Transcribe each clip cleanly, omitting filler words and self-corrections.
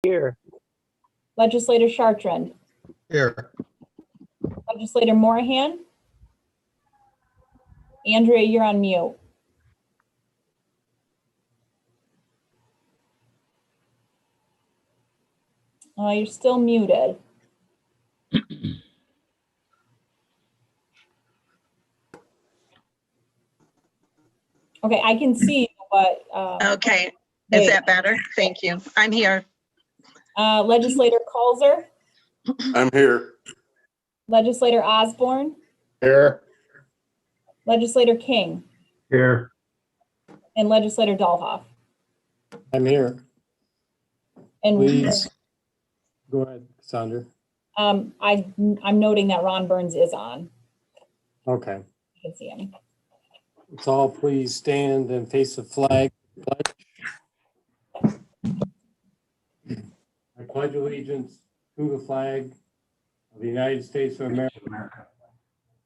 Here. Legislator Chartrand. Here. Legislator Morahan. Andrea, you're on mute. You're still muted. Okay, I can see, but Okay, is that better? Thank you. I'm here. Legislator Kulzer, I'm here. Legislator Osborne, Here. Legislator King, Here. and Legislator Dahlhoff. I'm here. And Please. Go ahead, Sandra. I'm noting that Ron Burns is on. Okay. You can see him. Let's all please stand and face the flag. I pledge allegiance to the flag of the United States of America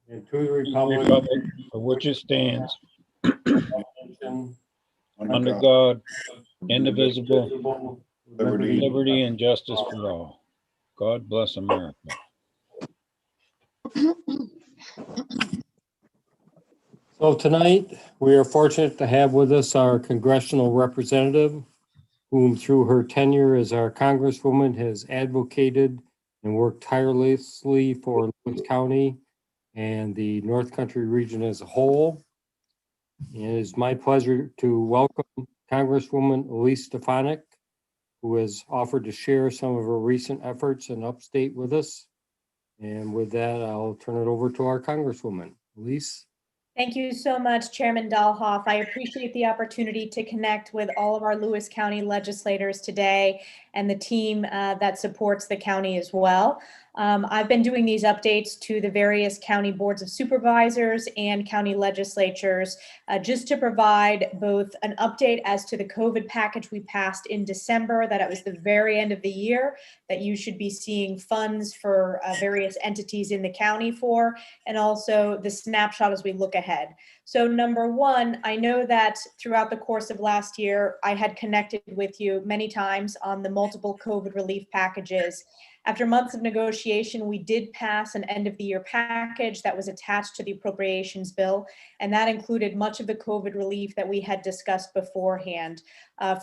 and to the republic for which it stands, nation, under God, indivisible, indivisible, with liberty and justice for all. God bless America. So tonight, we are fortunate to have with us our congressional representative, whom through her tenure as our congresswoman has advocated and worked tirelessly for Lewis County and the North Country region as a whole. It is my pleasure to welcome Congresswoman Elise Stefanik, who has offered to share some of her recent efforts in upstate with us. And with that, I'll turn it over to our Congresswoman. Elise. Thank you so much, Chairman Dahlhoff. I appreciate the opportunity to connect with all of our Lewis County legislators today and the team that supports the county as well. I've been doing these updates to the various county boards of supervisors and county legislatures just to provide both an update as to the COVID package we passed in December, that it was the very end of the year, that you should be seeing funds for various entities in the county for, and also the snapshot as we look ahead. So number one, I know that throughout the course of last year, I had connected with you many times on the multiple COVID relief packages. After months of negotiation, we did pass an end of the year package that was attached to the appropriations bill, and that included much of the COVID relief that we had discussed beforehand.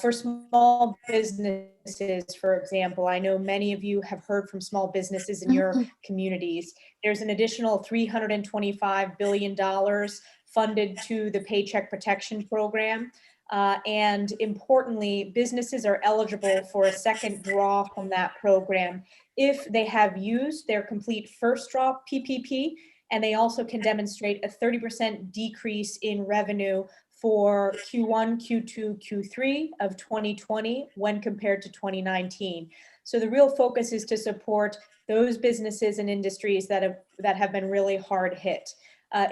For small businesses, for example, I know many of you have heard from small businesses in your communities. There's an additional $325 billion funded to the Paycheck Protection Program. And importantly, businesses are eligible for a second draw from that program if they have used their complete first draw PPP, and they also can demonstrate a 30% decrease in revenue for Q1, Q2, Q3 of 2020 when compared to 2019. So the real focus is to support those businesses and industries that have been really hard hit.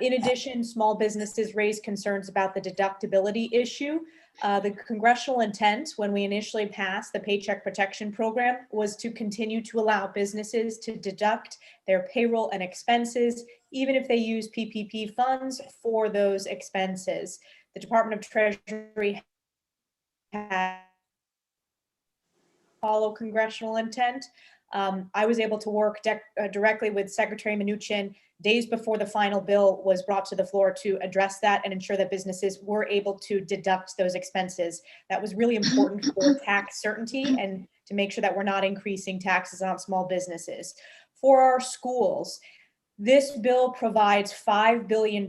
In addition, small businesses raise concerns about the deductibility issue. The congressional intent when we initially passed the Paycheck Protection Program was to continue to allow businesses to deduct their payroll and expenses, even if they use PPP funds for those expenses. The Department of Treasury had follow congressional intent. I was able to work directly with Secretary Mnuchin days before the final bill was brought to the floor to address that and ensure that businesses were able to deduct those expenses. That was really important for tax certainty and to make sure that we're not increasing taxes on small businesses. For our schools, this bill provides $5 billion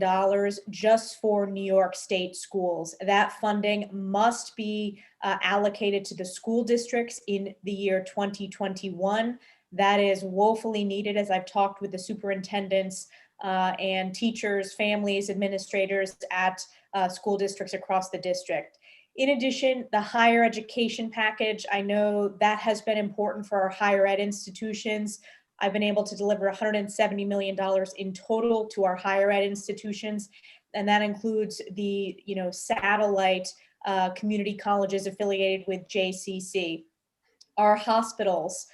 just for New York State schools. That funding must be allocated to the school districts in the year 2021. That is woefully needed, as I've talked with the superintendents and teachers, families, administrators at school districts across the district. In addition, the higher education package, I know that has been important for our higher ed institutions. I've been able to deliver $170 million in total to our higher ed institutions, and that includes the satellite community colleges affiliated with JCC. Our hospitals,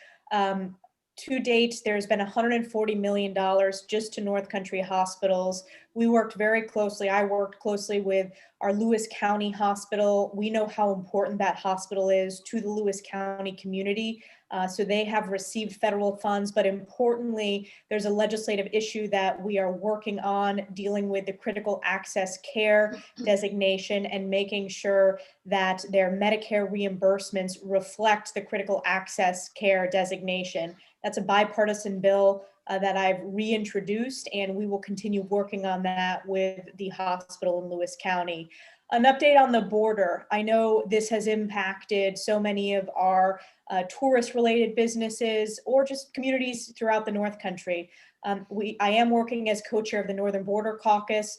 to date, there's been $140 million just to North Country hospitals we worked very closely. I worked closely with our Lewis County Hospital. We know how important that hospital is to the Lewis County community. So they have received federal funds, but importantly, there's a legislative issue that we are working on dealing with the critical access care designation and making sure that their Medicare reimbursements reflect the critical access care designation. That's a bipartisan bill that I've reintroduced, and we will continue working on that with the hospital in Lewis County. An update on the border. I know this has impacted so many of our tourist-related businesses or just communities throughout the North Country. I am working as co-chair of the Northern Border Caucus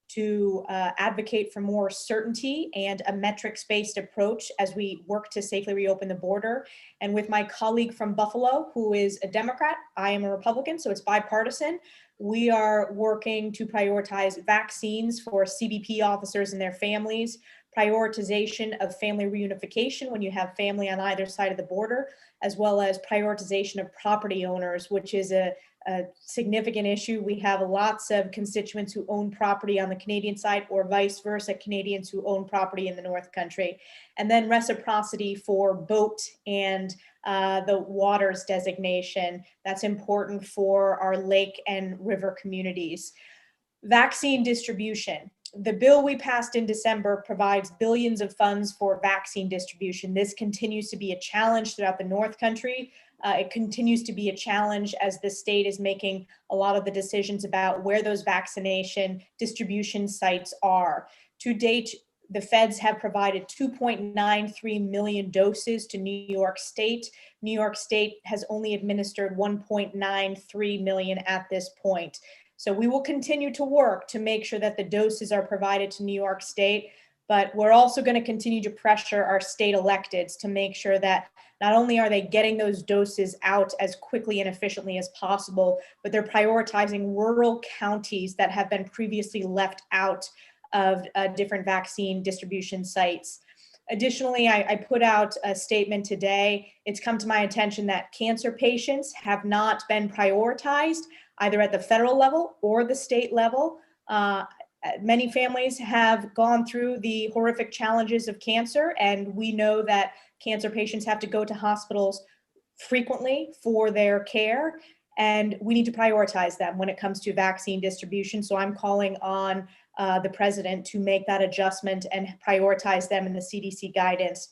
to advocate for more certainty and a metrics-based approach as we work to safely reopen the border. And with my colleague from Buffalo, who is a Democrat, I am a Republican, so it's bipartisan. We are working to prioritize vaccines for CBP officers and their families, prioritization of family reunification when you have family on either side of the border, as well as prioritization of property owners, which is a significant issue. We have lots of constituents who own property on the Canadian side or vice versa, Canadians who own property in the North Country. And then reciprocity for boat and the waters designation. That's important for our lake and river communities. Vaccine distribution. The bill we passed in December provides billions of funds for vaccine distribution. This continues to be a challenge throughout the North Country. It continues to be a challenge as the state is making a lot of the decisions about where those vaccination distribution sites are. To date, the feds have provided 2.93 million doses to New York State. New York State has only administered 1.93 million at this point. So we will continue to work to make sure that the doses are provided to New York State, but we're also going to continue to pressure our state electeds to make sure that not only are they getting those doses out as quickly and efficiently as possible, but they're prioritizing rural counties that have been previously left out of different vaccine distribution sites. Additionally, I put out a statement today. It's come to my attention that cancer patients have not been prioritized either at the federal level or the state level. Many families have gone through the horrific challenges of cancer, and we know that cancer patients have to go to hospitals frequently for their care, and we need to prioritize them when it comes to vaccine distribution. So I'm calling on the president to make that adjustment and prioritize them in the CDC guidance.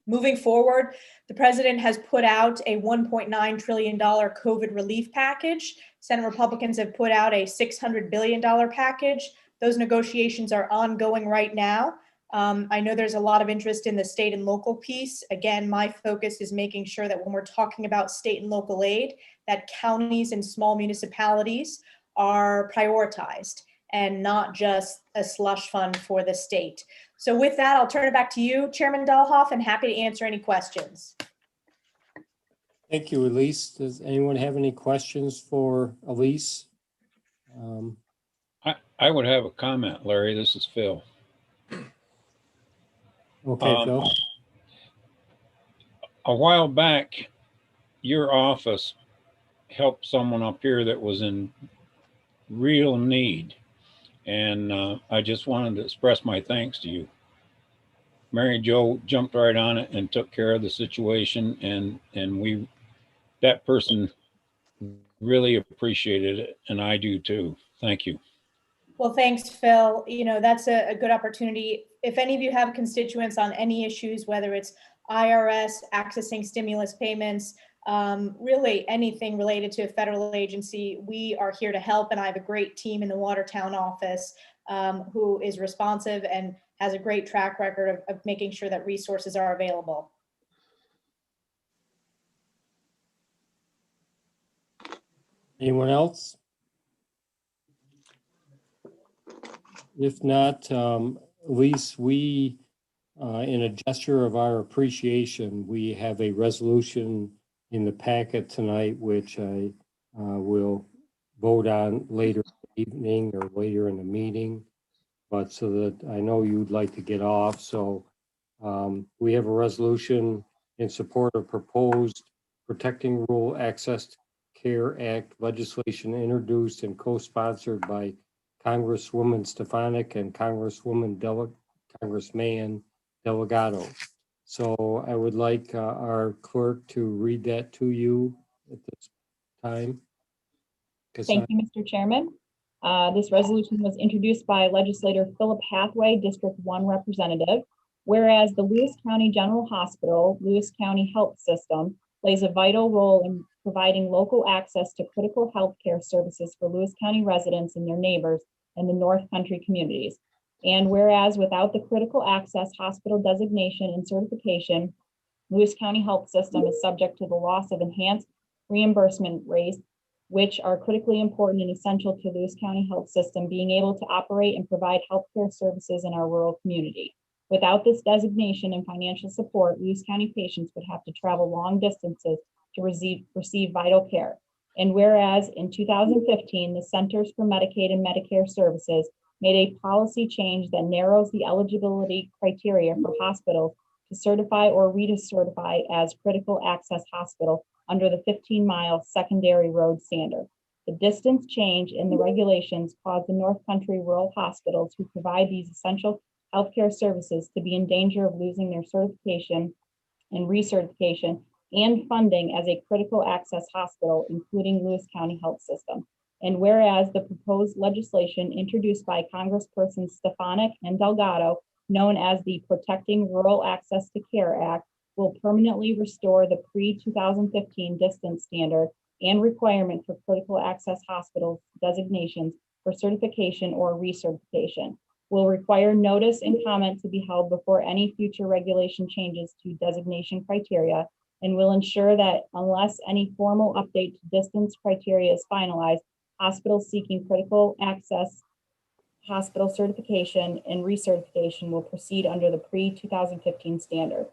Moving forward, the president has put out a $1.9 trillion COVID relief package. Senate Republicans have put out a $600 billion package. Those negotiations are ongoing right now. I know there's a lot of interest in the state and local piece. Again, my focus is making sure that when we're talking about state and local aid, that counties and small municipalities are prioritized and not just a slush fund for the state. So with that, I'll turn it back to you, Chairman Dahlhoff, and happy to answer any questions. Thank you, Elise. Does anyone have any questions for Elise? I would have a comment, Larry. This is Phil. Okay, Phil. A while back, your office helped someone up here that was in real need. And I just wanted to express my thanks to you. Mary Jo jumped right on it and took care of the situation. And that person really appreciated it. And I do too. Thank you. Well, thanks, Phil. You know, that's a good opportunity. If any of you have constituents on any issues, whether it's IRS, accessing stimulus payments, really anything related to a federal agency, we are here to help. And I have a great team in the Watertown office who is responsive and has a great track record of making sure that resources are available. Anyone else? If not, Elise, we, in a gesture of our appreciation, we have a resolution in the packet tonight, which I will vote on later evening or later in the meeting. But so that I know you'd like to get off. So we have a resolution in support of proposed Protecting Rural Access to Care Act legislation introduced and co-sponsored by Congresswoman Stefanik and Congressman Delgado. So I would like our clerk to read that to you at this time. Thank you, Mr. Chairman. This resolution was introduced by legislator Philip Hathaway, District 1 representative. Whereas the Lewis County General Hospital, Lewis County Health System, plays a vital role in providing local access to critical healthcare services for Lewis County residents and their neighbors in the North Country communities. And whereas without the critical access hospital designation and certification, Lewis County Health System is subject to the loss of enhanced reimbursement rates, which are critically important and essential to Lewis County Health System being able to operate and provide healthcare services in our rural community. Without this designation and financial support, Lewis County patients would have to travel long distances to receive vital care. And whereas in 2015, the Centers for Medicaid and Medicare Services made a policy change that narrows the eligibility criteria for hospitals to certify or recertify as critical access hospital under the 15-mile secondary road standard. The distance change in the regulations caused the North Country rural hospitals who provide these essential healthcare services to be in danger of losing their certification and recertification and funding as a critical access hospital, including Lewis County Health System. And whereas the proposed legislation introduced by Congresspersons Stefanik and Delgado, known as the Protecting Rural Access to Care Act, will permanently restore the pre-2015 distance standard and requirement for critical access hospital designations for certification or recertification. Will require notice and comment to be held before any future regulation changes to designation criteria, and will ensure that unless any formal update to distance criteria is finalized, hospitals seeking critical access hospital certification and recertification will proceed under the pre-2015 standard.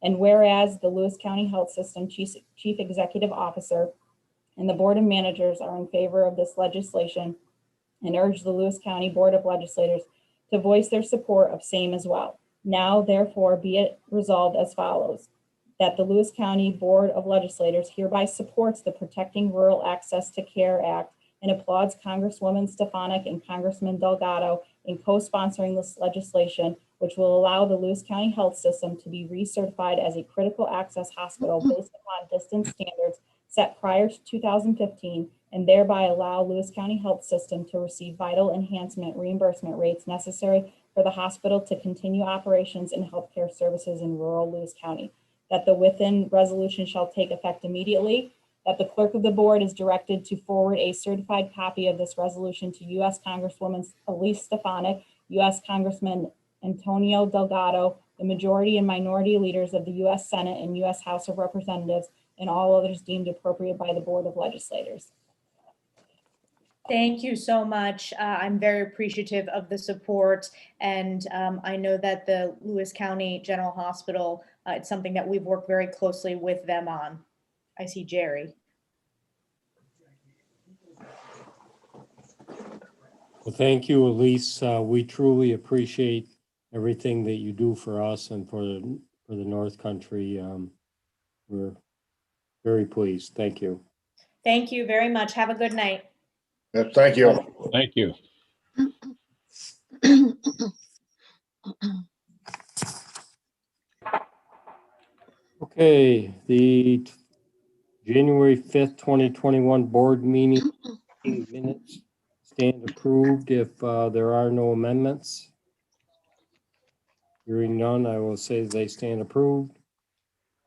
And whereas the Lewis County Health System Chief Executive Officer and the Board of Managers are in favor of this legislation and urge the Lewis County Board of Legislators to voice their support of same as well. Now, therefore, be it resolved as follows, that the Lewis County Board of Legislators hereby supports the Protecting Rural Access to Care Act and applauds Congresswoman Stefanik and Congressman Delgado in co-sponsoring this legislation, which will allow the Lewis County Health System to be recertified as a critical access hospital based upon distance standards set prior to 2015, and thereby allow Lewis County Health System to receive vital enhancement reimbursement rates necessary for the hospital to continue operations and healthcare services in rural Lewis County. That the within resolution shall take effect immediately. That the clerk of the board is directed to forward a certified copy of this resolution to U.S. Congresswoman Elise Stefanik, U.S. Congressman Antonio Delgado, the majority and minority leaders of the U.S. Senate and U.S. House of Representatives, and all others deemed appropriate by the Board of Legislators. Thank you so much. I'm very appreciative of the support, and I know that the Lewis County General Hospital, it's something that we've worked very closely with them on. I see Jerry. Well, thank you, Elise. We truly appreciate everything that you do for us and for the North Country. We're very pleased. Thank you. Thank you very much. Have a good night. Yes, thank you. Thank you. Okay, the January 5th, 2021 board meeting minutes stand approved if there are no amendments. Hearing none, I will say they stand approved.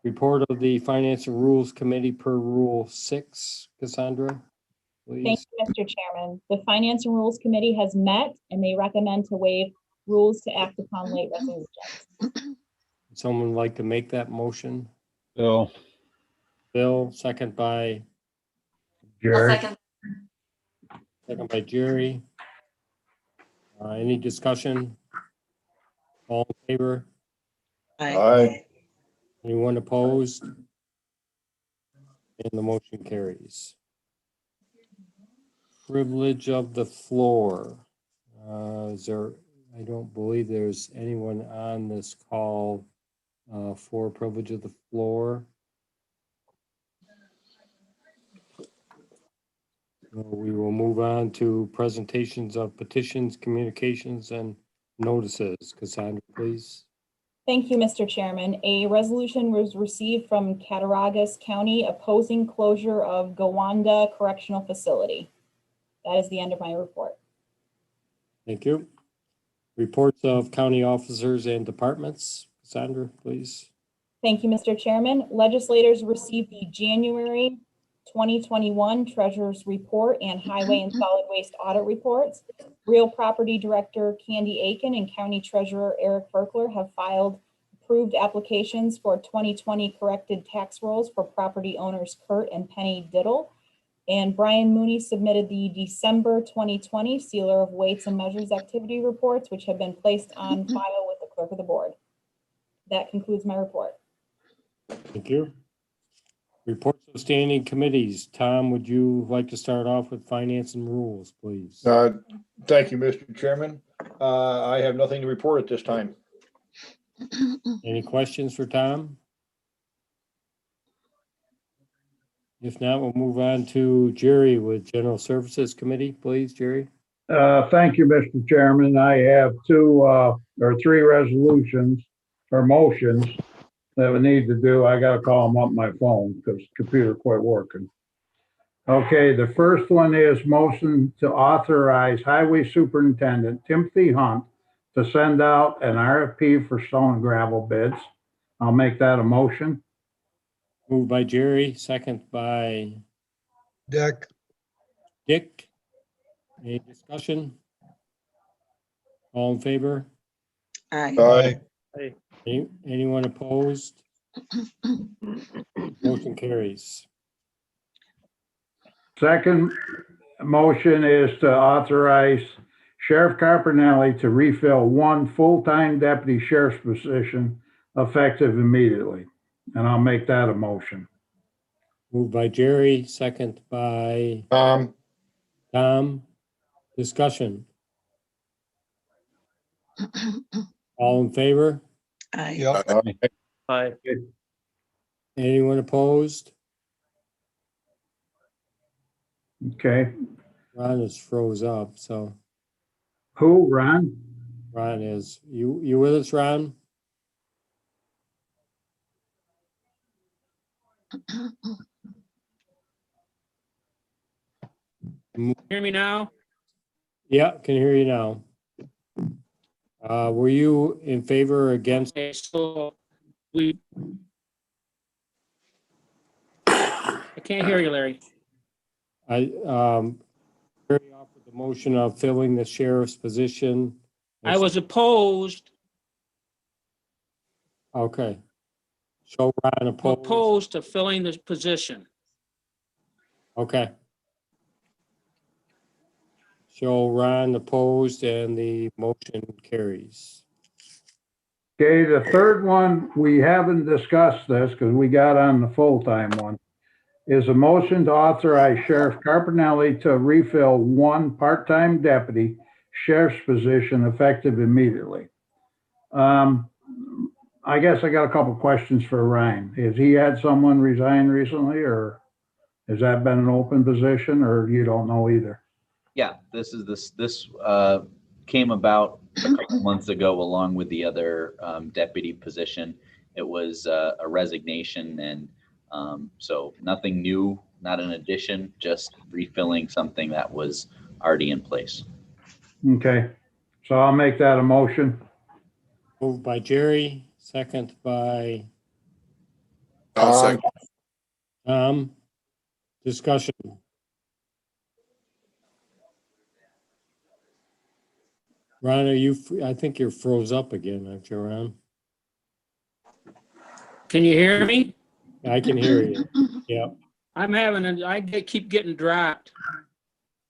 Report of the Finance and Rules Committee per Rule 6, Cassandra, Thank please. you, Mr. Chairman. The Finance and Rules Committee has met and they recommend to waive rules to act upon late resolutions. Would someone like to make that motion? Bill, Bill, second by Jerry. second by Jerry. Any discussion? All in favor? Aye. Anyone opposed? And the motion carries. Privilege of the floor. I don't believe there's anyone on this call for privilege of the floor. We will move on to presentations of petitions, communications, and notices. Cassandra, please. Thank you, Mr. Chairman. A resolution was received from Cattaraugus County opposing closure of Gowanda Correctional Facility. That is the end of my report. Thank you. Reports of county officers and departments. Cassandra, please. Thank you, Mr. Chairman. Legislators received the January 2021 Treasurer's Report and Highway and Solid Waste Audit Reports. Real Property Director Candy Aiken and County Treasurer Eric Ferkler have filed approved applications for 2020 corrected tax rolls for property owners Kurt and Penny Diddle. And Brian Mooney submitted the December 2020 Sealer of Weights and Measures activity reports, which have been placed on file with the clerk of the board. That concludes my report. Thank you. Reports of standing committees. Tom, would you like to start off with finance and rules, please? Thank you, Mr. Chairman. I have nothing to report at this time. Any questions for Tom? If not, we'll move on to Jerry with General Services Committee, please, Jerry. Thank you, Mr. Chairman. I have two or three resolutions or motions that we need to do. I gotta call them up my phone because the computer quit working. Okay, the first one is motion to authorize Highway Superintendent Timothy Hunt to send out an RFP for stone and gravel bids. I'll make that a motion. Moved by Jerry, second by Dick. Dick. Any discussion? All in favor? Aye. Aye. Anyone opposed? Motion carries. Second motion is to authorize Sheriff Carpinelli to refill one full-time deputy sheriff's position effective immediately. And I'll make that a motion. Moved by Jerry, second by Tom. Discussion. All in favor? Aye. Yep. Aye. Anyone opposed? Okay. Ron is froze up, so Who, Ron? Ron is, you with us, Ron? Hear me now? Yeah, can hear you now. Were you in favor or against? Okay, so I can't hear you, Larry. Jerry offered the motion of filling the sheriff's position. I was opposed, Okay. Show Ron opposed. opposed to filling this position. Okay. Show Ron opposed and the motion carries. Okay, the third one, we haven't discussed this because we got on the full-time one, is a motion to authorize Sheriff Carpinelli to refill one part-time deputy sheriff's position effective immediately. I guess I got a couple questions for Ryan. Has he had someone resign recently, or has that been an open position, or you don't know either? Yeah, this came about a couple months ago along with the other deputy position. It was a resignation, and so nothing new, not an addition, just refilling something that was already in place. Okay, so I'll make that a motion. Moved by Jerry, second by Aye. Tom. Discussion. Ron, I think you're froze up again, aren't you, Ron? Can you hear me? I can hear you. Yeah. I keep getting dropped.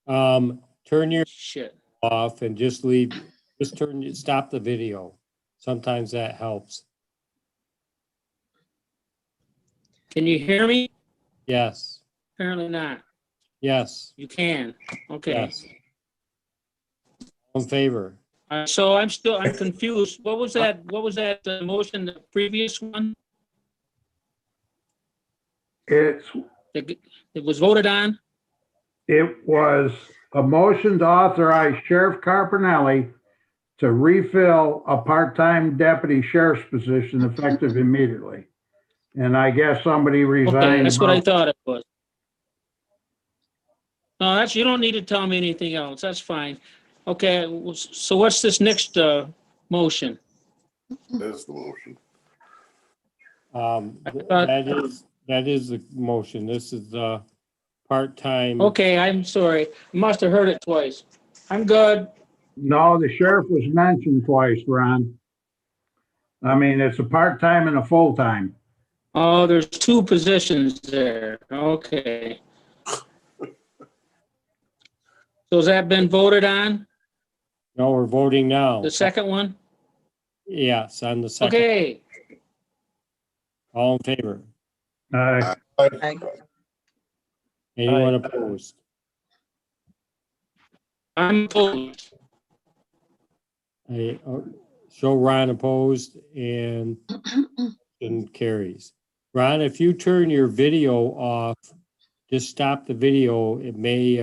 Turn your Shit. off and just stop the video. Sometimes that helps. Can you hear me? Yes. Apparently not. Yes. You can. Okay. Yes. All in favor? So I'm confused. What was that motion, the previous one? It's, It was voted on? It was a motion to authorize Sheriff Carpinelli to refill a part-time deputy sheriff's position effective immediately. And I guess somebody Okay, resigned. that's what I thought it was. No, you don't need to tell me anything else. That's fine. Okay, so what's this next motion? That's the motion. That is the motion. This is the part-time. Okay, I'm sorry. I must have heard it twice. I'm good. No, the sheriff was mentioned twice, Ron. I mean, it's a part-time and a full-time. Oh, there's two positions there. Okay. So has that been voted on? No, we're voting now. The second one? Yes, on the second. Okay. All in favor? Aye. Anyone opposed? I'm opposed. Show Ron opposed and carries. Ron, if you turn your video off, just stop the video. It may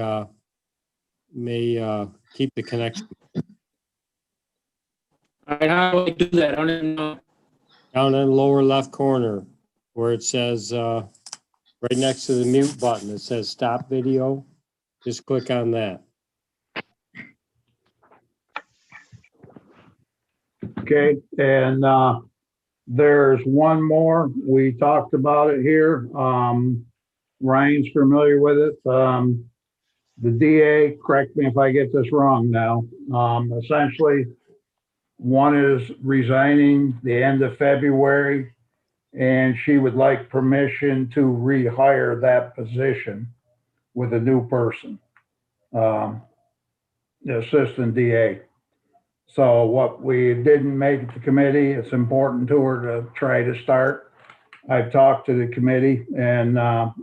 keep the connection. All right, how do I do that? I don't even know. Down in the lower left corner where it says, right next to the mute button, it says stop video. Just click on that. Okay, and there's one more. We talked about it here. Ryan's familiar with it. The DA, correct me if I get this wrong now, essentially, one is resigning the end of February, and she would like permission to rehire that position with a new person, the assistant DA. So what we didn't make it to committee, it's important to her to try to start. I've talked to the committee and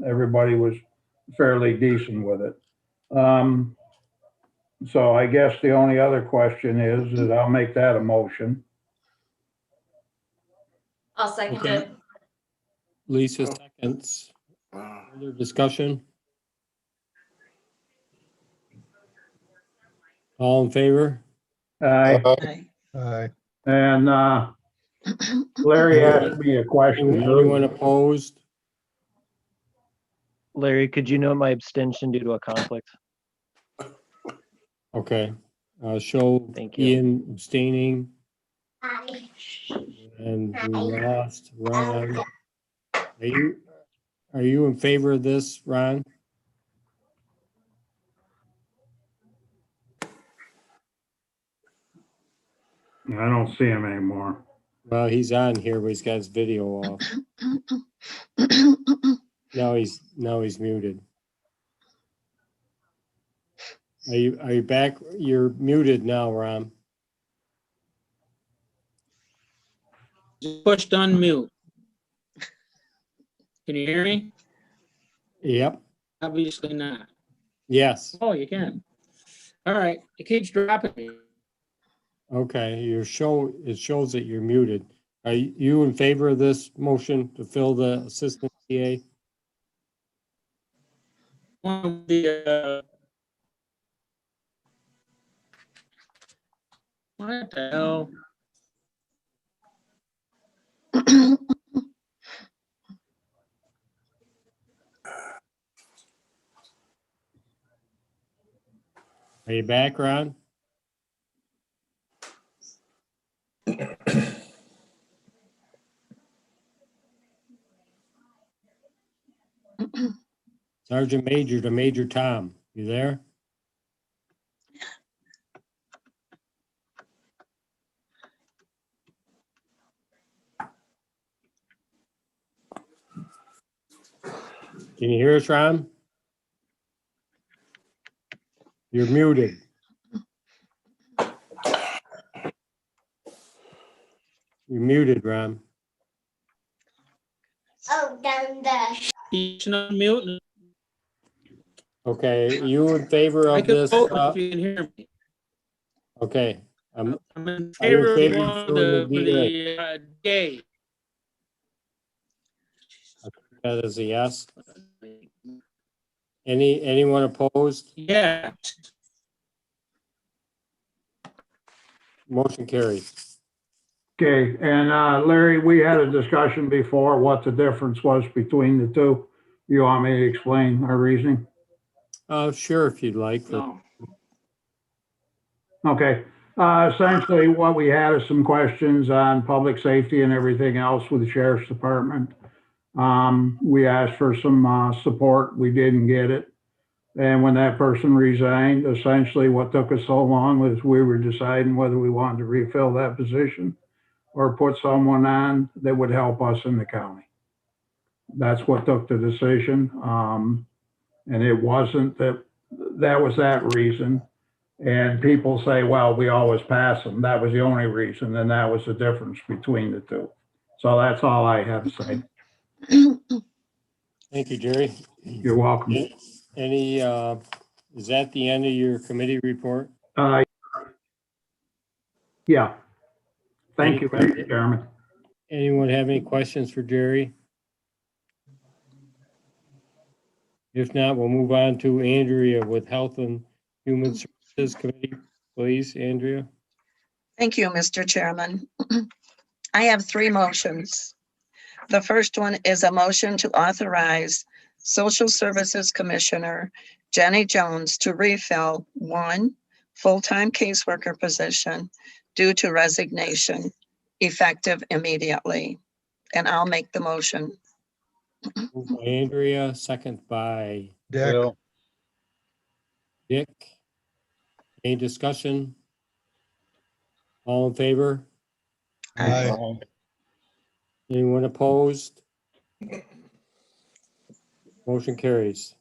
everybody was fairly decent with it. So I guess the only other question is that I'll make that a motion. I'll second Okay. it. Lisa seconds. Further discussion? All in favor? Aye. Aye. Aye. And Larry asked me a question. Anyone opposed? Larry, could you note my abstention due to a conflict? Okay. Show Thank you. Ian abstaining. And we lost Ron. Are you in favor of this, Ron? I don't see him anymore. Well, he's on here, but he's got his video off. Now he's muted. Are you back? You're muted now, Ron. Just pushed unmute. Can you hear me? Yep. Obviously not. Yes. Oh, you can. All right. It keeps dropping me. Okay. It shows that you're muted. Are you in favor of this motion to fill the assistant TA? One of the, what the hell? Are you back, Ron? Sergeant Major to Major Tom, you there? Can you hear us, Ron? You're muted. You're muted, Ron. Oh, down there. You should unmute. Okay, you in favor I of can this? vote if you can hear me. Okay, I'm in Are you in favor of favor of one filling the for the DA. that is a yes. Anyone opposed? Yes. Motion carries. Okay, and Larry, we had a discussion before what the difference was between the two. You want me to explain our reasoning? Sure, if you'd like. No. Okay, essentially what we had is some questions on public safety and everything else with the sheriff's department. We asked for some support, we didn't get it. And when that person resigned, essentially what took us so long was we were deciding whether we wanted to refill that position or put someone on that would help us in the county. That's what took the decision. And it wasn't that was that reason. And people say, well, we always pass them. That was the only reason, and that was the difference between the two. So that's all I have to say. Thank you, Jerry. You're welcome. Any, is that the end of your committee report? Yeah. Thank Any you, questions? Mr. Chairman. Anyone have any questions for Jerry? If not, we'll move on to Andrea with Health and Human Services Committee. Please, Andrea. Thank you, Mr. Chairman. I have three motions. The first one is a motion to authorize Social Services Commissioner Jenny Jones to refill one full-time caseworker position due to resignation, effective immediately. And I'll make the motion. Moved by Andrea, second by Dick, Bill, Dick. Any discussion? All in favor? aye. Anyone opposed? Motion carries.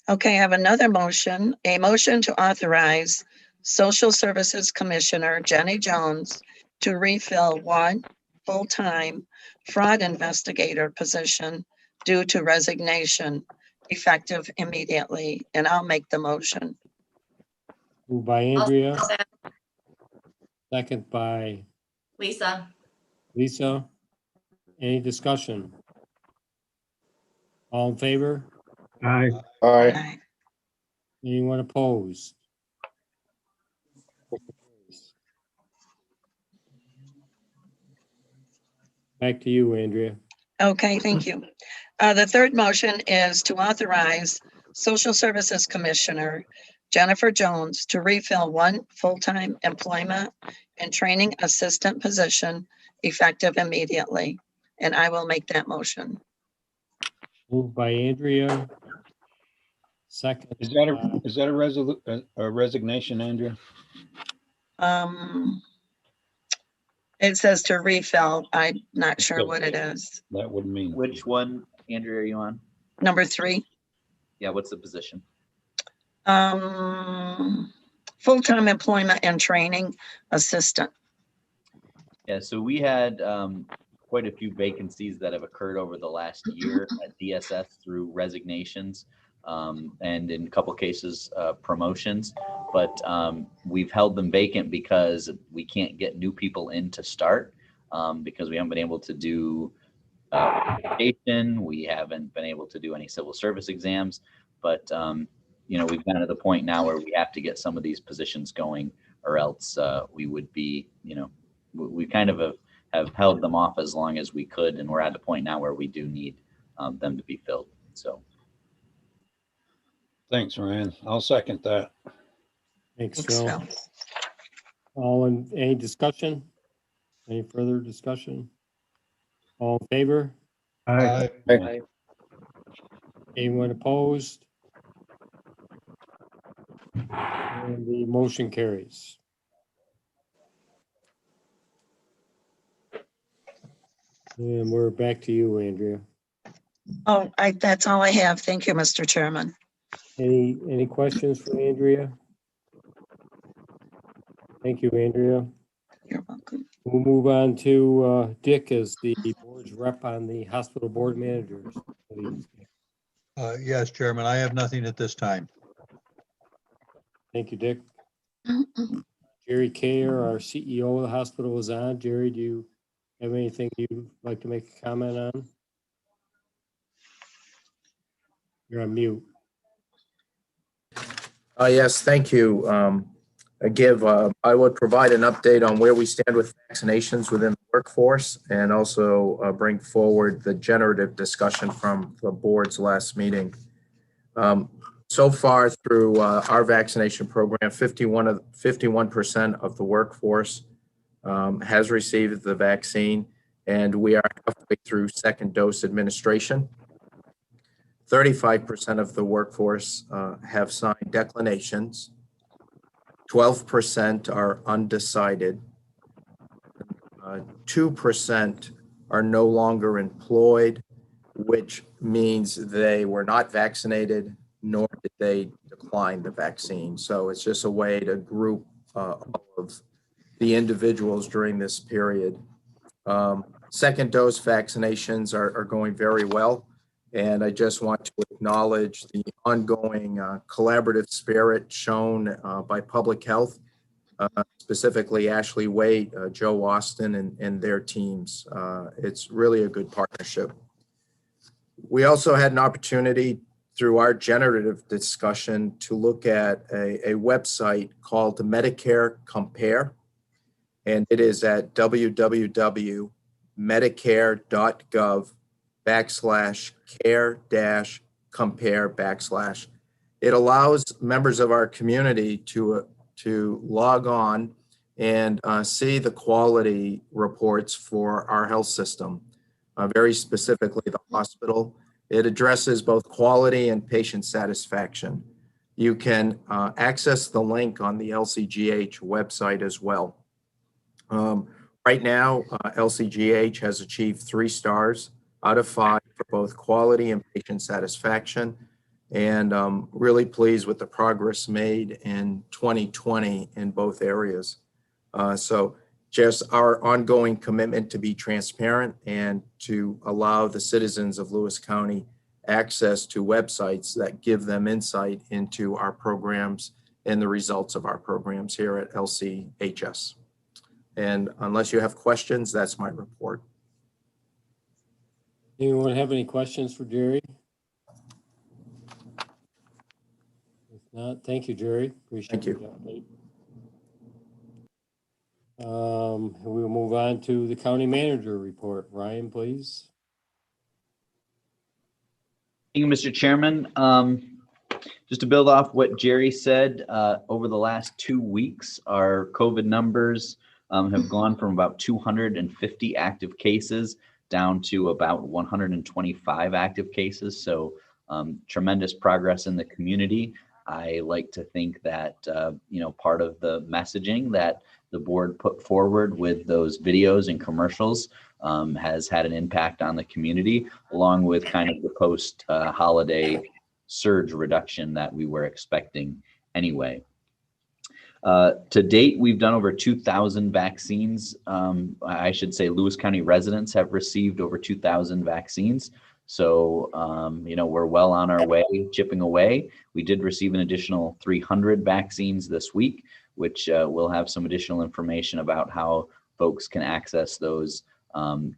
Okay, I have another motion, a motion to authorize Social Services Commissioner Jenny Jones to refill one full-time fraud investigator position due to resignation, effective immediately, and I'll make the motion. Moved by Andrea, second by Lisa. Lisa. Any discussion? All in favor? Aye. Aye. Aye. Anyone opposed? Back to you, Andrea. Okay, thank you. The third motion is to authorize Social Services Commissioner Jennifer Jones to refill one full-time employment and training assistant position effective immediately. And I will make that motion. Moved by Andrea. Second. is that a resignation, Andrea? It says to refill. I'm not sure what it is. That would mean. Which one, Andrea, are you on? Number 3, Yeah, what's the position? full-time employment and training assistant. Yeah, so we had quite a few vacancies that have occurred over the last year at DSS through resignations and in a couple cases promotions. But we've held them vacant because we can't get new people in to start because we haven't been able to do education. We haven't been able to do any civil service exams. But you know, we've gotten to the point now where we have to get some of these positions going, or else we would be, you know, we kind of have held them off as long as we could, and we're at the point now where we do need them to be filled. So Thanks, Ryan. I'll second that. Thanks, Thanks, Phil. Phil. All in, any discussion? Any further discussion? All in favor? Aye. Aye. Anyone opposed? And the motion carries. And we're back to you, Andrea. Oh, that's all I have. Thank you, Mr. Chairman. Any questions for Andrea? Thank you, Andrea. You're welcome. We'll move on to Dick as the board's rep on the hospital board managers. Please. Yes, Chairman, I have nothing at this time. Thank you, Dick. Jerry Kayer, our CEO of the hospital, is on. Jerry, do you have anything you'd like to make a comment on? You're on mute. Yes, thank you. I would provide an update on where we stand with vaccinations within the workforce and also bring forward the generative discussion from the board's last meeting. So far through our vaccination program, 51% of the workforce has received the vaccine, and we are halfway through second dose administration. 35% of the workforce have signed declinations. 12% are undecided. 2% are no longer employed, which means they were not vaccinated, nor did they decline the vaccine. So it's just a way to group all of the individuals during this period. Second dose vaccinations are going very well. And I just want to acknowledge the ongoing collaborative spirit shown by public health, specifically Ashley Waite, Joe Austin, and their teams. It's really a good partnership. We also had an opportunity through our generative discussion to look at a website called Medicare Compare, and it is at www.medicare.gov/care-compare/. It allows members of our community to log on and see the quality reports for our health system, very specifically the hospital. It addresses both quality and patient satisfaction. You can access the link on the LCGH website as well. Right now, LCGH has achieved 3 stars out of 5 for both quality and patient satisfaction, and really pleased with the progress made in 2020 in both areas. So just our ongoing commitment to be transparent and to allow the citizens of Lewis County access to websites that give them insight into our programs and the results of our programs here at LCHS. And unless you have questions, that's my report. Anyone have any questions for Jerry? If not, thank you, Jerry. Appreciate the update. We'll move on to the county manager report. Ryan, please. Thank you, Mr. Chairman. Just to build off what Jerry said, over the last 2 weeks, our COVID numbers have gone from about 250 active cases down to about 125 active cases. So tremendous progress in the community. I like to think that, part of the messaging that the board put forward with those videos and commercials has had an impact on the community, along with kind of the post-holiday surge reduction that we were expecting anyway. To date, we've done over 2,000 vaccines. I should say Lewis County residents have received over 2,000 vaccines. So, we're well on our way, chipping away. We did receive an additional 300 vaccines this week, which we'll have some additional information about how folks can access those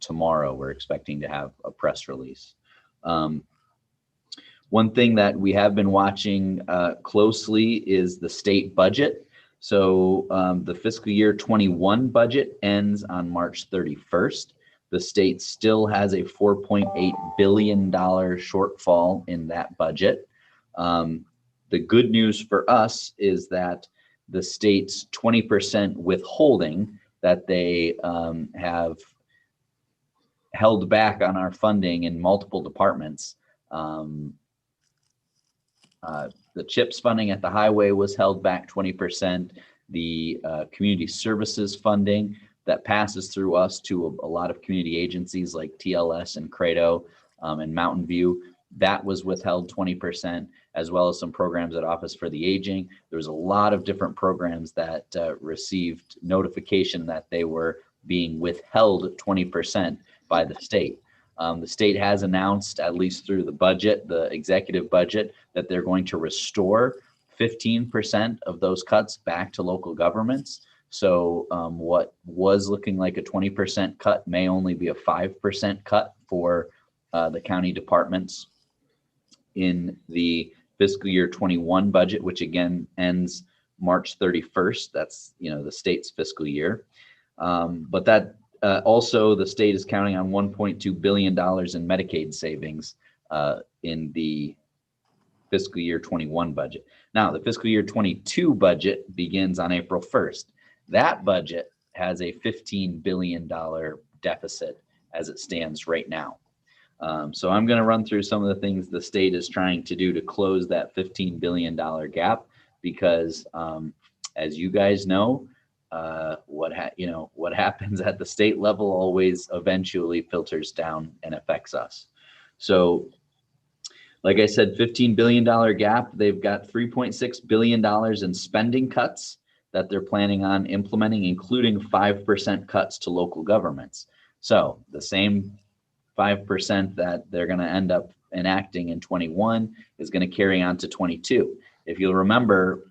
tomorrow. We're expecting to have a press release. One thing that we have been watching closely is the state budget. So the fiscal year 21 budget ends on March 31st. The state still has a $4.8 billion shortfall in that budget. The good news for us is that the state's 20% withholding that they have held back on our funding in multiple departments. The CHIPS funding at the highway was held back 20%. The community services funding that passes through us to a lot of community agencies like TLS and Credo and Mountain View, that was withheld 20%, as well as some programs at Office for the Aging. There was a lot of different programs that received notification that they were being withheld 20% by the state. The state has announced, at least through the budget, the executive budget, that they're going to restore 15% of those cuts back to local governments. So what was looking like a 20% cut may only be a 5% cut for the county departments in the fiscal year 21 budget, which again ends March 31st. That's, the state's fiscal year. But that also the state is counting on $1.2 billion in Medicaid savings in the fiscal year 21 budget. Now, the fiscal year 22 budget begins on April 1st. That budget has a $15 billion deficit as it stands right now. So I'm going to run through some of the things the state is trying to do to close that $15 billion gap, because as you guys know, what happens at the state level always eventually filters down and affects us. So like I said, $15 billion gap. They've got $3.6 billion in spending cuts that they're planning on implementing, including 5% cuts to local governments. So the same 5% that they're going to end up enacting in 21 is going to carry on to 22. If you'll remember,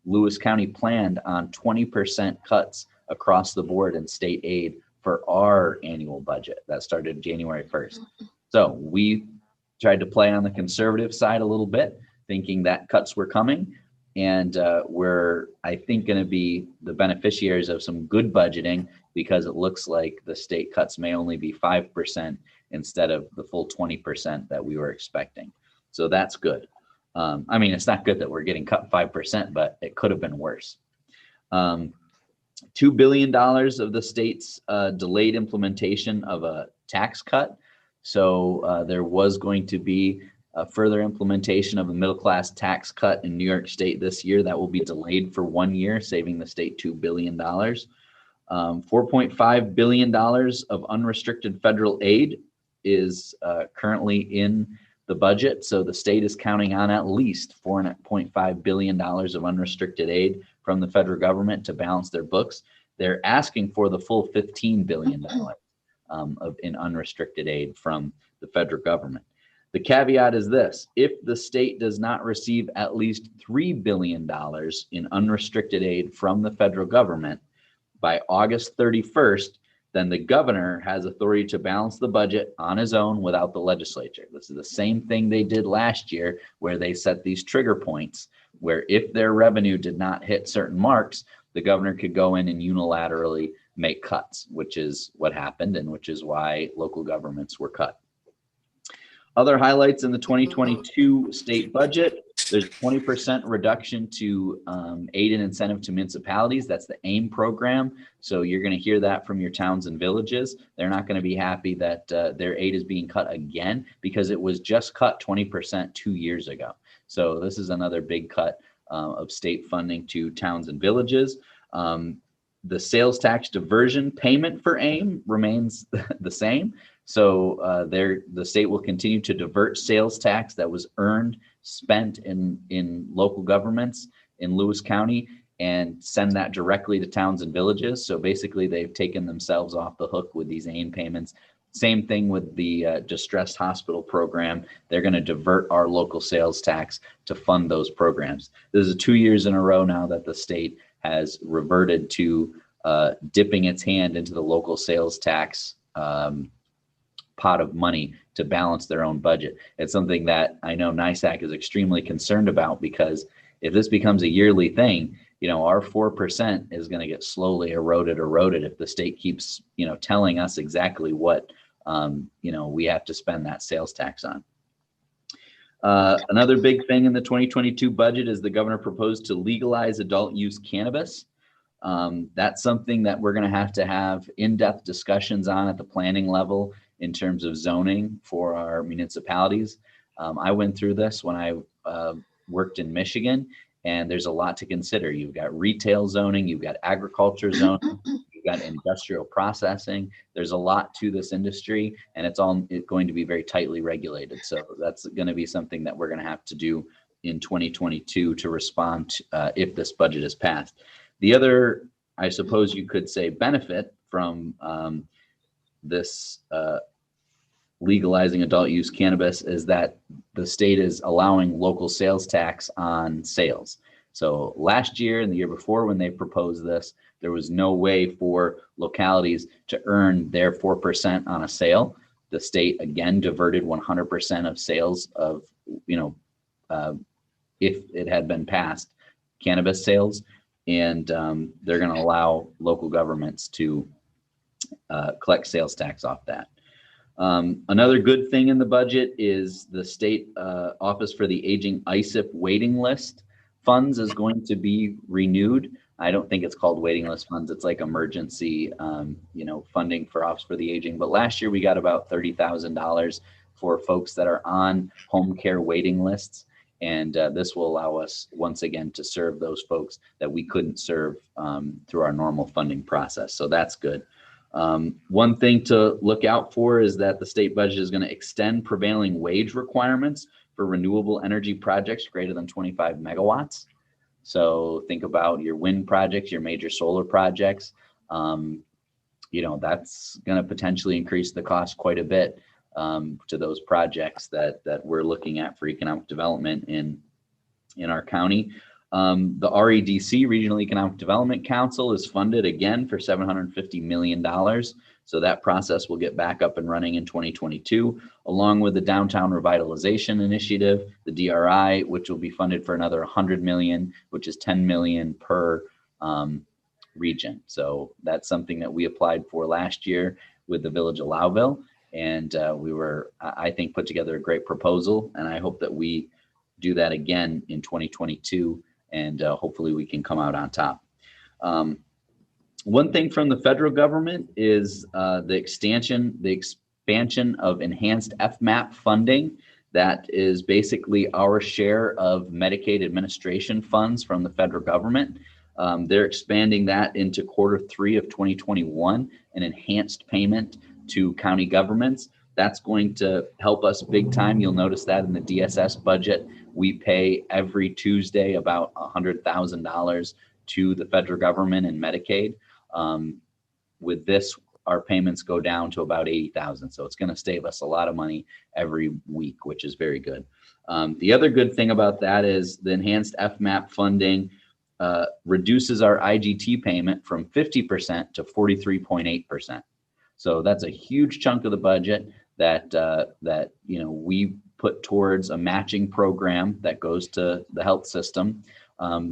Lewis County planned on 20% cuts across the board in state aid for our annual budget that started January 1st. So we tried to play on the conservative side a little bit, thinking that cuts were coming. And we're, I think, going to be the beneficiaries of some good budgeting, because it looks like the state cuts may only be 5% instead of the full 20% that we were expecting. So that's good. I mean, it's not good that we're getting cut 5%, but it could have been worse. $2 billion of the state's delayed implementation of a tax cut. So there was going to be a further implementation of a middle-class tax cut in New York State this year that will be delayed for 1 year, saving the state $2 billion. $4.5 billion of unrestricted federal aid is currently in the budget. So the state is counting on at least $4.5 billion of unrestricted aid from the federal government to balance their books. They're asking for the full $15 billion in unrestricted aid from the federal government. The caveat is this: if the state does not receive at least $3 billion in unrestricted aid from the federal government by August 31st, then the governor has authority to balance the budget on his own without the legislature. This is the same thing they did last year, where they set these trigger points, where if their revenue did not hit certain marks, the governor could go in and unilaterally make cuts, which is what happened and which is why local governments were cut. Other highlights in the 2022 state budget: there's a 20% reduction to aid and incentive to municipalities. That's the AIM program. So you're going to hear that from your towns and villages. They're not going to be happy that their aid is being cut again, because it was just cut 20% 2 years ago. So this is another big cut of state funding to towns and villages. The sales tax diversion payment for AIM remains the same. So the state will continue to divert sales tax that was earned, spent in local governments in Lewis County, and send that directly to towns and villages. So basically, they've taken themselves off the hook with these AIM payments. Same thing with the distressed hospital program. They're going to divert our local sales tax to fund those programs. This is 2 years in a row now that the state has reverted to dipping its hand into the local sales tax pot of money to balance their own budget. It's something that I know NISAC is extremely concerned about, because if this becomes a yearly thing, our 4% is going to get slowly eroded if the state keeps, telling us exactly what, we have to spend that sales tax on. Another big thing in the 2022 budget is the governor proposed to legalize adult use cannabis. That's something that we're going to have in-depth discussions on at the planning level in terms of zoning for our municipalities. I went through this when I worked in Michigan, and there's a lot to consider. You've got retail zoning, you've got agriculture zoning, you've got industrial processing. There's a lot to this industry, and it's going to be very tightly regulated. So that's going to be something that we're going to have to do in 2022 to respond if this budget is passed. The other, I suppose you could say, benefit from this legalizing adult use cannabis is that the state is allowing local sales tax on sales. So last year and the year before, when they proposed this, there was no way for localities to earn their 4% on a sale. The state again diverted 100% of sales of if it had been passed, cannabis sales. And they're going to allow local governments to collect sales tax off that. Another good thing in the budget is the state Office for the Aging ISIP waiting list funds is going to be renewed. I don't think it's called waiting list funds. It's like emergency, funding for Office for the Aging. But last year we got about $30,000 for folks that are on home care waiting lists. And this will allow us once again to serve those folks that we couldn't serve through our normal funding process. So that's good. One thing to look out for is that the state budget is going to extend prevailing wage requirements for renewable energy projects greater than 25 megawatts. So think about your wind projects, your major solar projects. That's going to potentially increase the cost quite a bit to those projects that we're looking at for economic development in our county. The REDC, Regional Economic Development Council, is funded again for $750 million. So that process will get back up and running in 2022, along with the Downtown Revitalization Initiative, the DRI, which will be funded for another $100 million, which is $10 million per region. So that's something that we applied for last year with the Village of Lowville. And we were, I think, put together a great proposal. And I hope that we do that again in 2022. And hopefully we can come out on top. One thing from the federal government is the expansion of enhanced FMAP funding. That is basically our share of Medicaid administration funds from the federal government. They're expanding that into Q3 of 2021, an enhanced payment to county governments. That's going to help us big time. You'll notice that in the DSS budget, we pay every Tuesday about $100,000 to the federal government and Medicaid. With this, our payments go down to about $80,000. So it's going to save us a lot of money every week, which is very good. The other good thing about that is the enhanced FMAP funding reduces our IGT payment from 50% to 43.8%. So that's a huge chunk of the budget that we put towards a matching program that goes to the health system.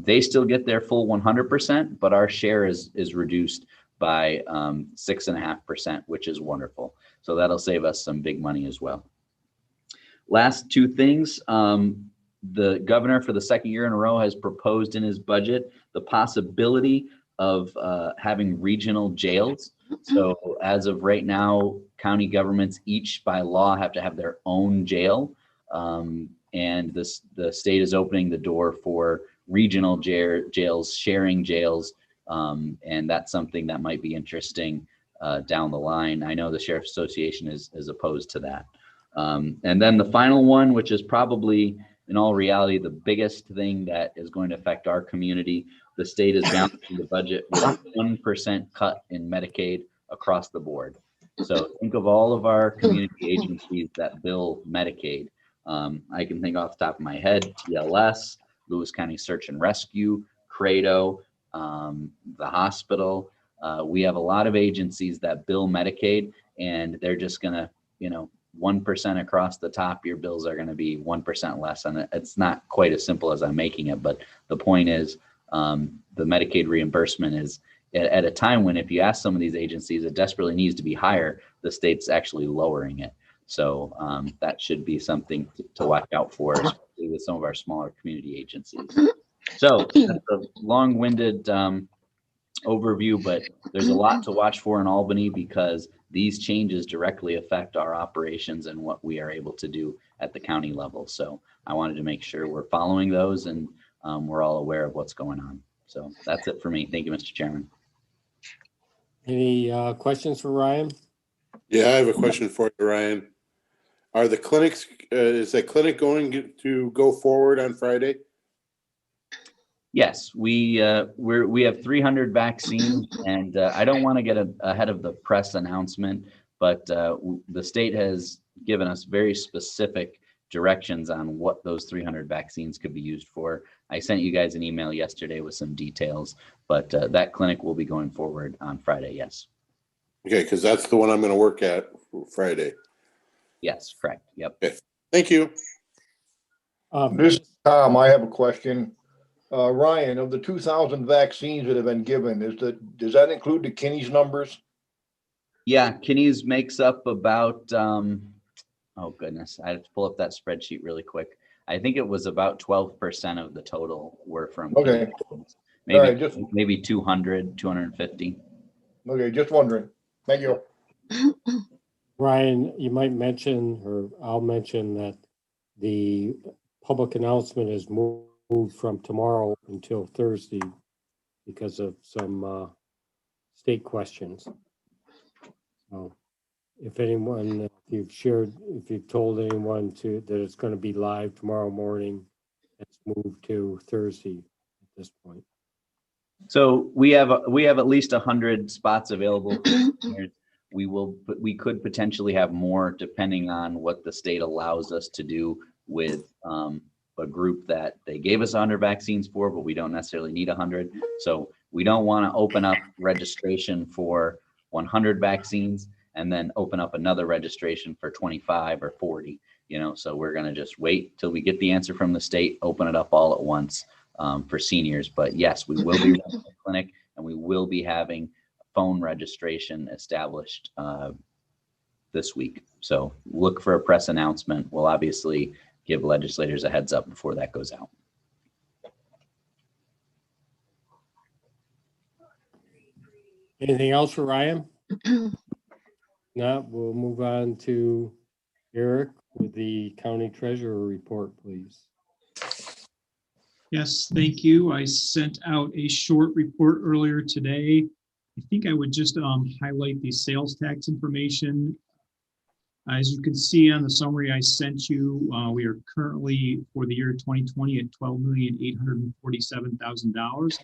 They still get their full 100%, but our share is reduced by 6.5%, which is wonderful. So that'll save us some big money as well. Last two things. The governor for the second year in a row has proposed in his budget the possibility of having regional jails. So as of right now, county governments each by law have to have their own jail. And the state is opening the door for regional jails, sharing jails. And that's something that might be interesting down the line. I know the Sheriff's Association is opposed to that. And then the final one, which is probably in all reality, the biggest thing that is going to affect our community, the state is balancing the budget with a 1% cut in Medicaid across the board. So think of all of our community agencies that bill Medicaid. I can think off the top of my head, TLS, Lewis County Search and Rescue, Credo, the hospital. We have a lot of agencies that bill Medicaid, and they're just gonna, 1% across the top, your bills are gonna be 1% less. And it's not quite as simple as I'm making it, but the point is the Medicaid reimbursement is at a time when if you ask some of these agencies, it desperately needs to be higher, the state's actually lowering it. So that should be something to watch out for, especially with some of our smaller community agencies. So that's a long-winded overview, but there's a lot to watch for in Albany because these changes directly affect our operations and what we are able to do at the county level. So I wanted to make sure we're following those and we're all aware of what's going on. So that's it for me. Thank you, Mr. Chairman. Any questions for Ryan? Yeah, I have a question for you, Ryan. Are the clinics, is that clinic going to go forward on Friday? Yes, we have 300 vaccines, and I don't want to get ahead of the press announcement, but the state has given us very specific directions on what those 300 vaccines could be used for. I sent you guys an email yesterday with some details, but that clinic will be going forward on Friday. Yes. Okay, because that's the one I'm going to work at Friday. Yes, correct. Yep. Okay. Thank you. This is Tom. I have a question. Ryan, of the 2,000 vaccines that have been given, does that include the Kinney's numbers? Yeah, Kinney's makes up about, oh goodness, I have to pull up that spreadsheet really quick. I think it was about 12% of the total were from Okay. Kinney's. All right, Maybe 200, 250. Okay, just wondering. Thank you. Ryan, you might mention, or I'll mention that the public announcement is moved from tomorrow until Thursday because of some state questions. So if anyone, if you've told anyone that it's going to be live tomorrow morning, it's moved to Thursday at this point. So we have at least 100 spots available. We could potentially have more depending on what the state allows us to do with a group that they gave us 100 vaccines for, but we don't necessarily need 100. So we don't want to open up registration for 100 vaccines and then open up another registration for 25 or 40, so we're going to just wait till we get the answer from the state, open it up all at once for seniors. But yes, we will be running a clinic and we will be having phone registration established this week. So look for a press announcement. We'll obviously give legislators a heads up before that goes out. Anything else for Ryan? No, we'll move on to Eric with the county treasurer report, please. Yes, thank you. I sent out a short report earlier today. I think I would just highlight the sales tax information. As you can see on the summary I sent you, we are currently for the year 2020 at $12,847,000.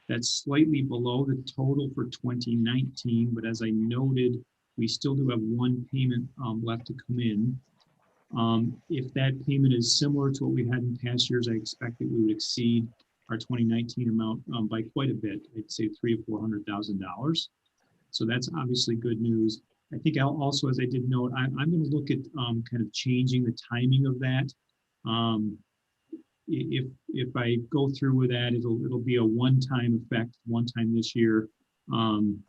That's slightly below the total for 2019, but as I noted, we still do have one payment left to come in. If that payment is similar to what we had in past years, I expect that we would exceed our 2019 amount by quite a bit. I'd say $300,000 or $400,000. So that's obviously good news. I think also, as I did note, I'm going to look at kind of changing the timing of that. If I go through with that, it'll be a one-time effect, one time this year, and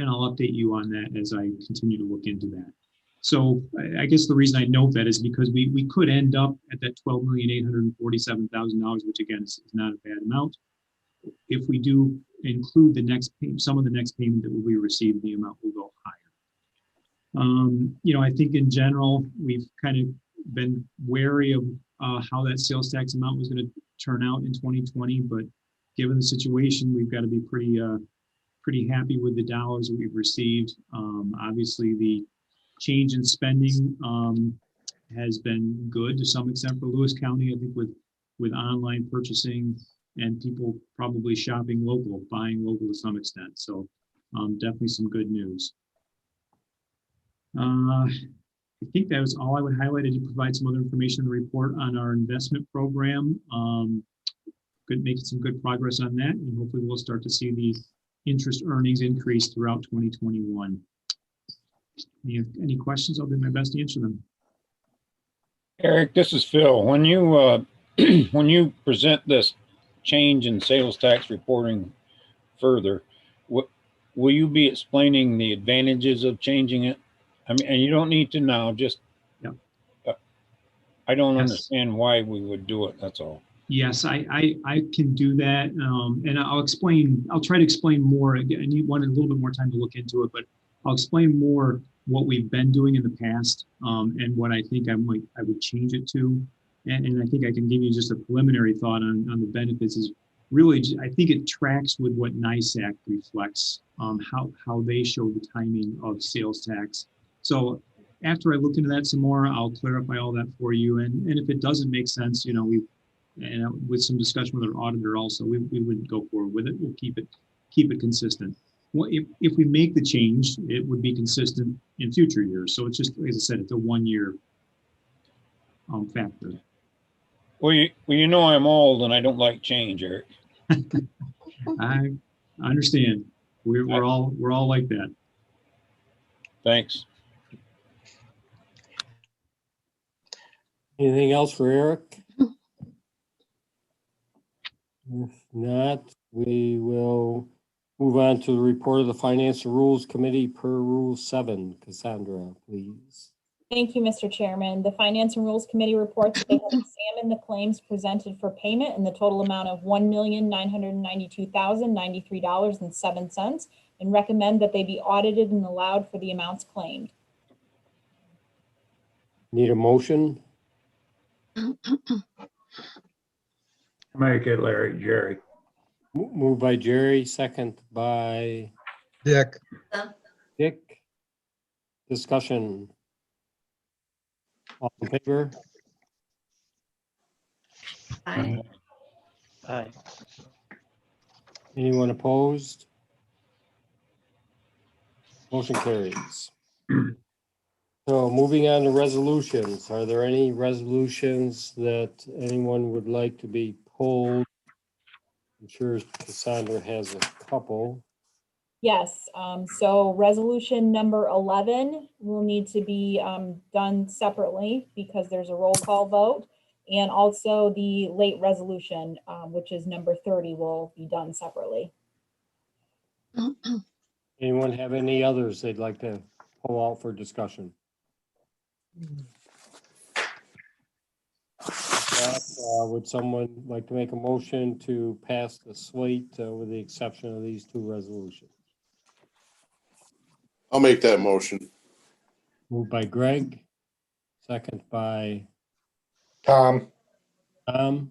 I'll update you on that as I continue to look into that. So I guess the reason I note that is because we could end up at that $12,847,000, which again is not a bad amount. If we do include the next some of the next payment that will be received, the amount will go higher. I think in general, we've kind of been wary of how that sales tax amount was going to turn out in 2020, but given the situation, we've got to be pretty happy with the dollars that we've received. Obviously, the change in spending has been good to some extent for Lewis County, I think with online purchasing and people probably shopping local, buying local to some extent. So definitely some good news. I think that was all I would highlight. I did provide some other information in the report on our investment program. Making some good progress on that, and hopefully we'll start to see the interest earnings increase throughout 2021. Any questions? I'll do my best to answer them. Eric, this is Phil. When you when you present this change in sales tax reporting further, will you be explaining the advantages of changing it? I mean, and you don't need to now, just, yeah. I don't understand why we would do it, that's all. Yes, I can do that, and I'll try to explain more. I need a little bit more time to look into it, but I'll explain more what we've been doing in the past, and what I think I would change it to. And I think I can give you just a preliminary thought on the benefits is really, I think it tracks with what NISAC reflects, how they show the timing of sales tax. So after I look into that some more, I'll clarify all that for you. And if it doesn't make sense, with some discussion with our auditor also, we wouldn't go forward with it. We'll keep it consistent. Well, if we make the change, it would be consistent in future years. So it's just, as I said, it's a 1 year factor. Well, I'm old and I don't like change, Eric. I understand. We're all like that. Thanks. Anything else for Eric? If not, we will move on to the report of the Finance and Rules Committee per Rule 7. Cassandra, please. Thank you, Mr. Chairman. The Finance and Rules Committee reports that they have examined the claims presented for payment in the total amount of $1,992,093.07 and recommend that they be audited and allowed for the amounts claimed. Need a motion? Make it Larry, Jerry. Moved by Jerry, second by Dick, Dick. Discussion. All in favor? Aye. Aye. Anyone opposed? Motion carries. So moving on to resolutions, are there any resolutions that anyone would like to be pulled? I'm sure Cassandra has a couple. Yes, so resolution number 11 will need to be done separately because there's a roll call vote. And also the late resolution, which is number 30, will be done separately. Anyone have any others they'd like to pull out for discussion? Would someone like to make a motion to pass the slate with the exception of these two resolutions? I'll make that motion. Moved by Greg, second by Tom, Tom.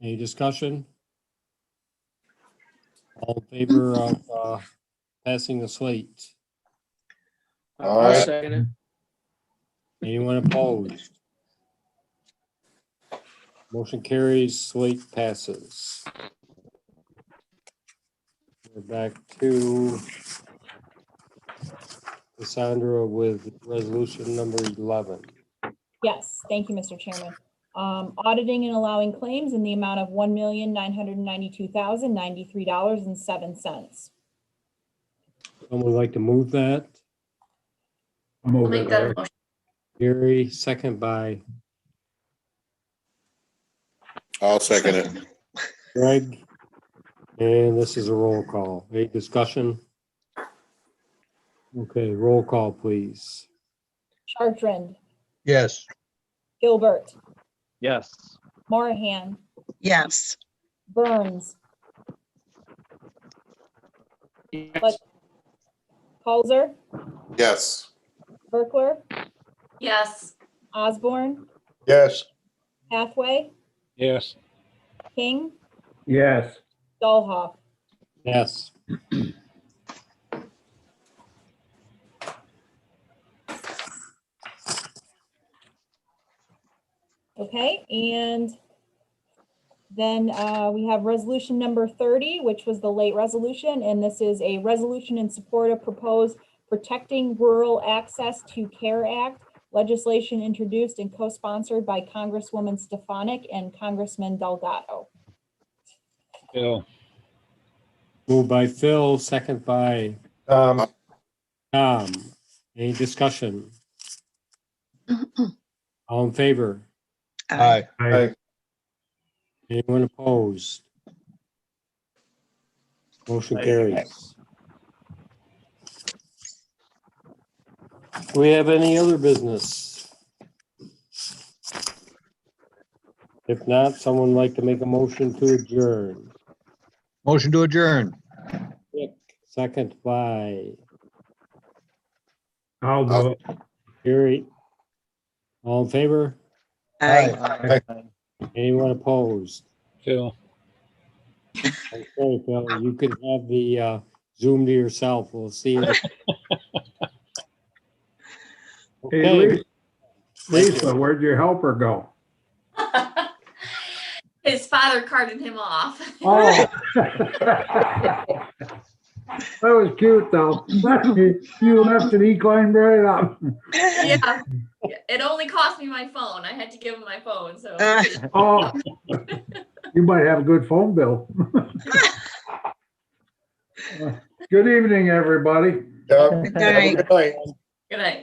Any discussion? All in favor of passing the slate? I'll Aye. second it. Anyone opposed? Motion carries, slate passes. We're back to Cassandra with resolution number 11. Yes, thank you, Mr. Chairman. Auditing and allowing claims in the amount of $1,992,093.07. Someone like to move that? I'll move Make it, that Larry. motion. Gary, second by I'll second it. Greg. And this is a roll call. Any discussion? Okay, roll call, please. Chartrand, yes. Gilbert, Yes. Morahan, Yes. Burns, Yes. Halser, Yes. Berkler, Yes. Osborne, yes. Hathaway, Yes. King, Yes. Dahlhoff. Yes. Okay, and then we have resolution number 30, which was the late resolution, and this is a resolution in support of proposed Protecting Rural Access to Care Act legislation introduced and co-sponsored by Congresswoman Stefanik and Congressman Delgado. Bill. Moved by Phil, second by Tom, Tom. Any discussion? All in favor? Aye. aye. Anyone opposed? Motion Aye. carries. Do we have any other business? If not, someone like to make a motion to adjourn. Motion to adjourn. Dick, second by I'll do it. Gary. All in favor? Aye. Anyone opposed? Phil. Okay, Phil, you can have the Zoom to yourself. We'll see you. Hey, Okay. Lisa, where'd your helper go? His father carted him off. Oh. That was cute, though. You left and he climbed right up. Yeah. It only cost me my phone. I had to give him my phone, so. Oh, you might have a good phone bill. Good evening, everybody. Yep. Good night. Good night. Good night.